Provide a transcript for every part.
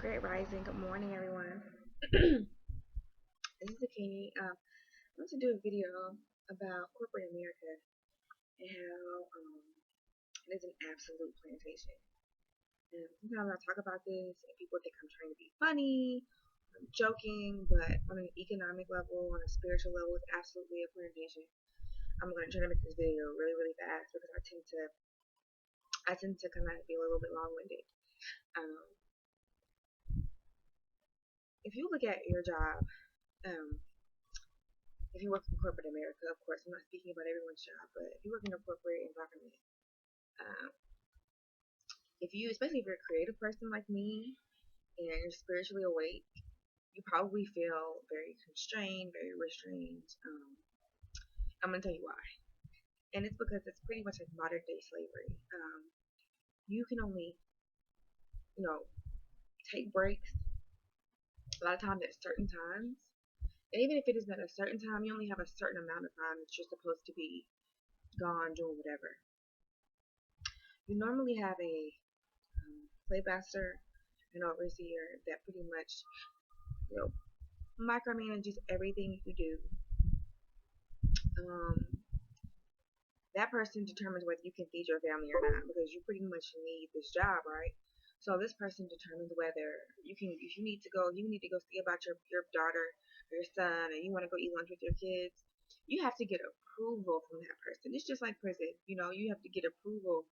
Great Rising. Good morning, everyone. This is Akini. I want to do a video about corporate America and how it is an absolute plantation. And sometimes I talk about this and people think I'm trying to be funny, I'm joking, but on an economic level, on a spiritual level, it's absolutely a plantation. I'm going to try to make this video really, really fast because I tend to kind of be a little bit long-winded. Um, if you look at your job, um, if you work in corporate America, of course, I'm not speaking about everyone's job, but if you work in a corporate environment, um, especially if you're a creative person like me and you're spiritually awake, you probably feel very constrained, very restrained. I'm gonna tell you why, and it's because it's pretty much like modern day slavery. You can only, you know, take breaks a lot of times at certain times, and even if it isn't at a certain time, you only have a certain amount of time that you're supposed to be gone doing whatever. You normally have a playmaster and overseer that pretty much, you know, micromanages everything you do. Um, that person determines whether you can feed your family or not because you pretty much need this job, right? So this person determines whether if you need to go, you need to go see about your daughter or your son, and you want to go eat lunch with your kids. You have to get approval from that person. It's just like prison, you have to get approval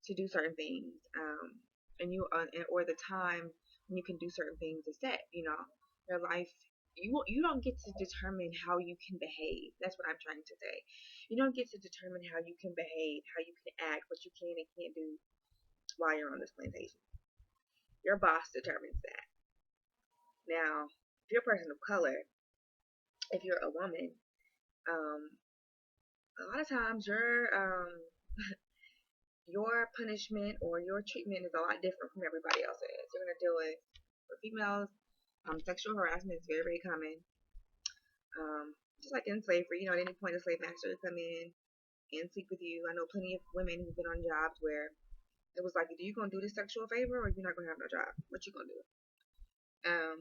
to do certain things, or the time when you can do certain things is set. Your life. You don't get to determine how you can behave. That's what I'm trying to say. You don't get to determine how you can behave, how you can act, what you can and can't do while you're on this plantation. Your boss determines that. Now, if you're a person of color, if you're a woman, um, a lot of times your punishment or your treatment is a lot different from everybody else's. You're gonna deal with for females, sexual harassment is very, very common. Just like in slavery, at any point a slave master would come in and sleep with you. I know plenty of women who've been on jobs where it was like, either you gonna do this sexual favor or you're not gonna have no job. What you gonna do? Um,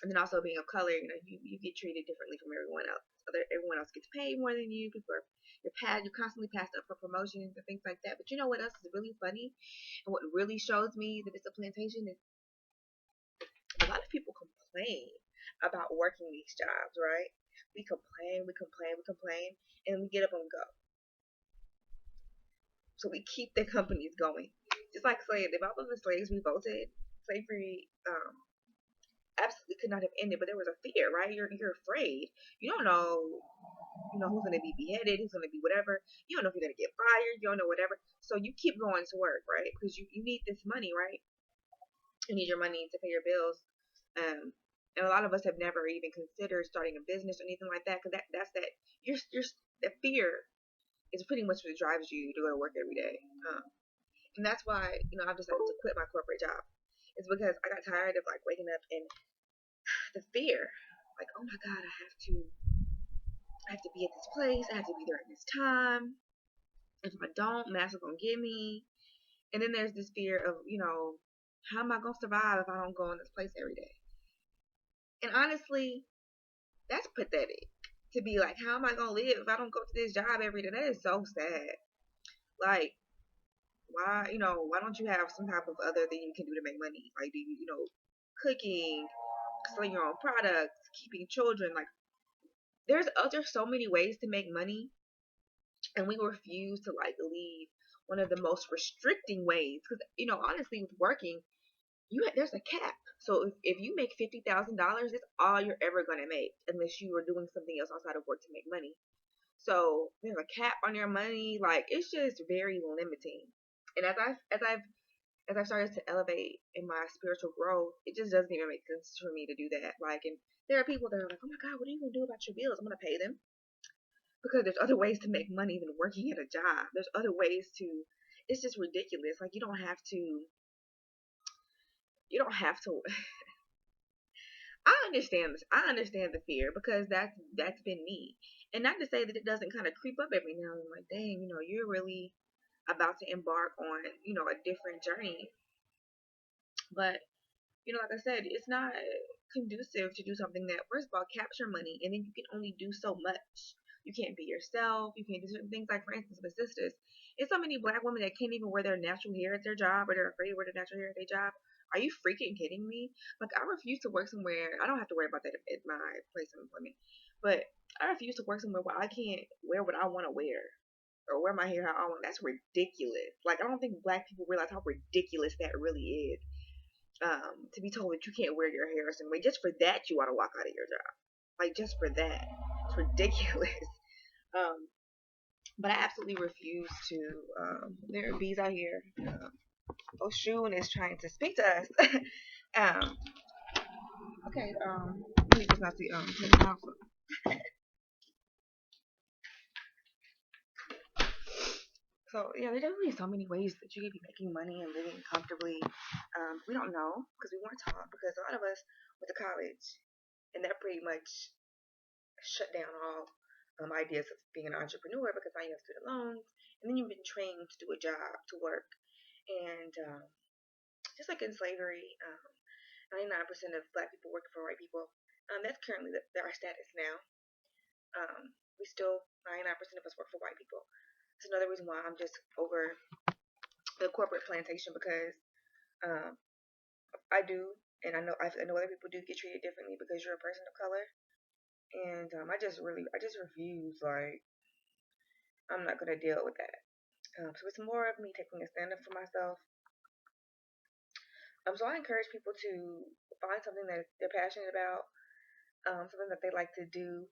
and then also being of color, you get treated differently from everyone else. Everyone else gets paid more than you. You're constantly passed up for promotions and things like that. But you know what else is really funny, and what really shows me that it's a plantation is a lot of people complain about working these jobs, right? We complain, we complain, we complain, and we get up and go. So we keep the companies going. Just like slaves, if all of the slaves revolted, slavery absolutely could not have ended. But there was a fear, right? You're afraid. You don't know, who's going to be beheaded, who's going to be whatever. You don't know if you're going to get fired. You don't know whatever. So you keep going to work, right? Because you need this money, right? You need your money to pay your bills. And a lot of us have never even considered starting a business or anything like that, because that's that you're the fear is pretty much what drives you to go to work every day. And that's why I've decided to quit my corporate job. It's because I got tired of like waking up and the fear, like, oh my god, I have to be at this place, I have to be there at this time. If I don't, Master gonna get me. And then there's this fear of how am I gonna survive if I don't go in this place every day? And honestly, that's pathetic. To be like, how am I gonna live if I don't go to this job every day? That is so sad. Like, why don't you have some type of other thing you can do to make money? Like, do cooking, selling your own products, keeping children? Like, there's so many ways to make money, and we refuse to like leave one of the most restricting ways. Because honestly, with working, there's a cap. So if you make $50,000, that's all you're ever gonna make, unless you are doing something else outside of work to make money. So there's a cap on your money. Like, it's just very limiting. And as I've started to elevate in my spiritual growth, it just doesn't even make sense for me to do that. Like, and there are people that are like, oh my god, what are you gonna do about your bills? I'm gonna pay them, because there's other ways to make money than working at a job. There's other ways to. It's just ridiculous. Like, you don't have to. You don't have to. I understand this. I understand the fear, because that's been me. And not to say that it doesn't kind of creep up every now and then. Like, dang, you're really about to embark on a different journey. But like I said, it's not conducive to do something that, first of all, capture money, and then you can only do so much. You can't be yourself. You can't do certain things. Like, for instance, with sisters, it's so many black women that can't even wear their natural hair at their job, or they're afraid to wear their natural hair at their job. Are you freaking kidding me? Like, I refuse to work somewhere. I don't have to worry about that at my place of employment, but I refuse to work somewhere where I can't wear what I want to wear or wear my hair how I want. That's ridiculous. Like, I don't think black people realize how ridiculous that really is. To be told that you can't wear your hair a certain way, just for that you want to walk out of your job. Like, just for that, it's ridiculous. Um, but I absolutely refuse to. There are bees out here. Oshun is trying to speak to us. um, okay. Let me just not see. So yeah, there's definitely so many ways that you could be making money and living comfortably. We don't know because we weren't taught. Because a lot of us went to college, and that pretty much shut down all ideas of being an entrepreneur because now you have student loans, and then you've been trained to do a job to work. And just like in slavery, 99% of black people working for white people. That's currently our status now. We still 99% of us work for white people. It's another reason why I'm just over the corporate plantation because um, I do, and I know other people do get treated differently because you're a person of color, and I just refuse. Like, I'm not gonna deal with that. So it's more of me taking a stand up for myself. So I encourage people to find something that they're passionate about, something that they like to do,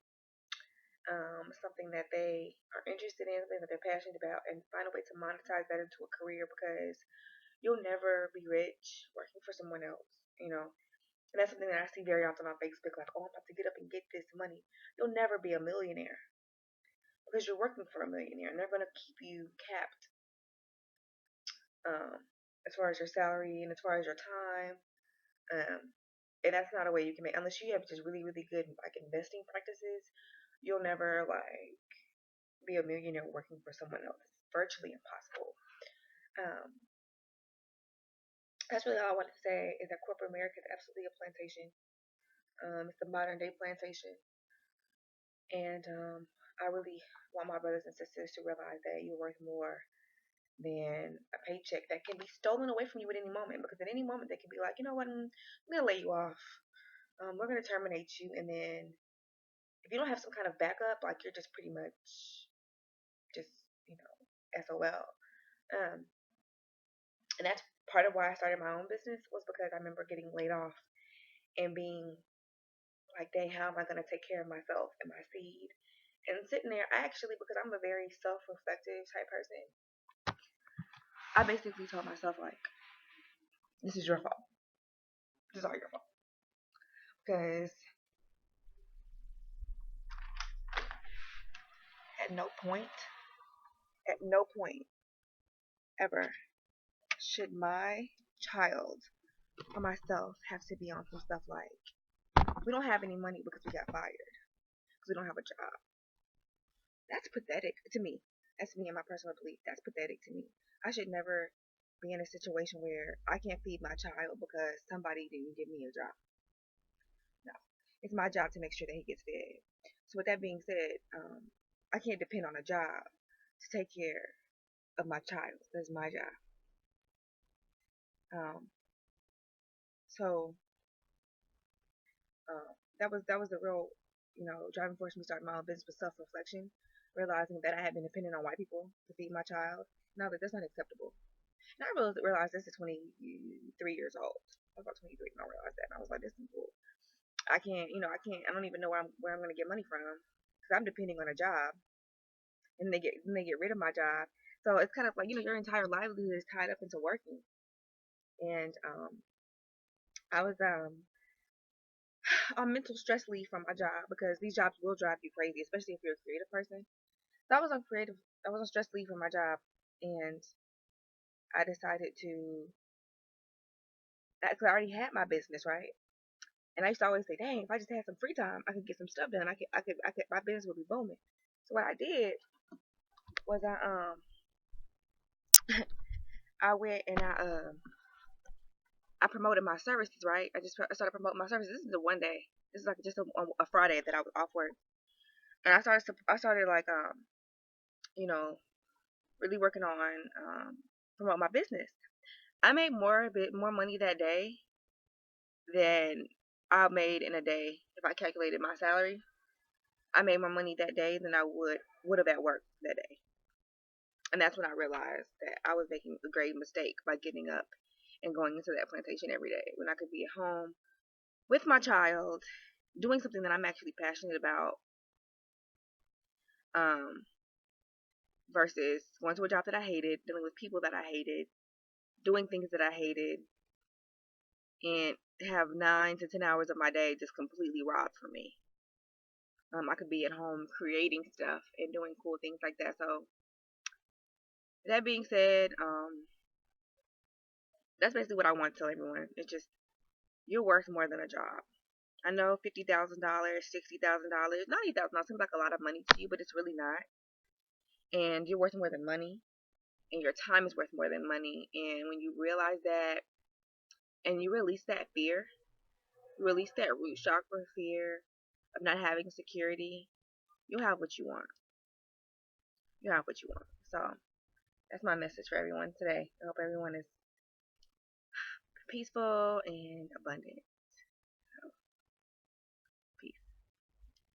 something that they are interested in, something that they're passionate about, and find a way to monetize that into a career because you'll never be rich working for someone else, you know. And that's something that I see very often on Facebook, like, oh, I'm about to get up and get this money. You'll never be a millionaire because you're working for a millionaire, and they're going to keep you capped um, as far as your salary and as far as your time. Um, and that's not a way you can make unless you have just really, really good like investing practices. You'll never like be a millionaire working for someone else. It's virtually impossible. Um, that's really all I want to say is that corporate America is absolutely a plantation. It's a modern day plantation, and I really want my brothers and sisters to realize that you're worth more than a paycheck that can be stolen away from you at any moment. Because at any moment they can be like, you know what, I'm gonna lay you off. We're gonna terminate you, and then if you don't have some kind of backup, like you're just pretty much just SOL. Um, and that's part of why I started my own business was because I remember getting laid off and being like, dang, how am I gonna take care of myself and my seed? And sitting there, I actually, because I'm a very self-reflective type person, I basically told myself like, this is your fault. This is all your fault. Because at no point, at no point ever should my child or myself have to be on some stuff like, we don't have any money because we got fired, because we don't have a job. That's pathetic to me. That's me and my personal belief. That's pathetic to me. I should never be in a situation where I can't feed my child because somebody didn't give me a job. No. It's my job to make sure that he gets fed. So with that being said, I can't depend on a job to take care of my child. That's my job. Um, so that was the real, driving force me starting my own business with self-reflection, realizing that I had been dependent on white people to feed my child. Now that that's not acceptable. And I realized this at 23 years old. I was about 23 when I realized that, and I was like, this is cool. I don't even know where I'm gonna get money from because I'm depending on a job, and they get rid of my job. So it's kind of like your entire livelihood is tied up into working. And I was on mental stress leave from my job because these jobs will drive you crazy, especially if you're a creative person. So I was on stress leave from my job, and I decided to, because I already had my business, right? And I used to always say, dang, if I just had some free time, I could get some stuff done. My business would be booming. So what I did was I went and I promoted my services, right? I started promoting my services. This is the one day. This is like just a Friday that I was off work, and I started like you know really working on promote my business. I made a bit more money that day than I made in a day if I calculated my salary. I made more money that day than I would have at work that day. And that's when I realized that I was making a grave mistake by getting up and going into that plantation every day when I could be at home with my child doing something that I'm actually passionate about, um, versus going to a job that I hated, dealing with people that I hated, doing things that I hated, and have 9 to 10 hours of my day just completely robbed from me. I could be at home creating stuff and doing cool things like that. So that being said, that's basically what I want to tell everyone. It's just you're worth more than a job. I know $50,000, $60,000, $90,000 seems like a lot of money to you, but it's really not. And you're worth more than money, and your time is worth more than money. And when you realize that, and you release that fear, you release that root chakra fear of not having security, you'll have what you want. You have what you want. So that's my message for everyone today. I hope everyone is peaceful and abundant.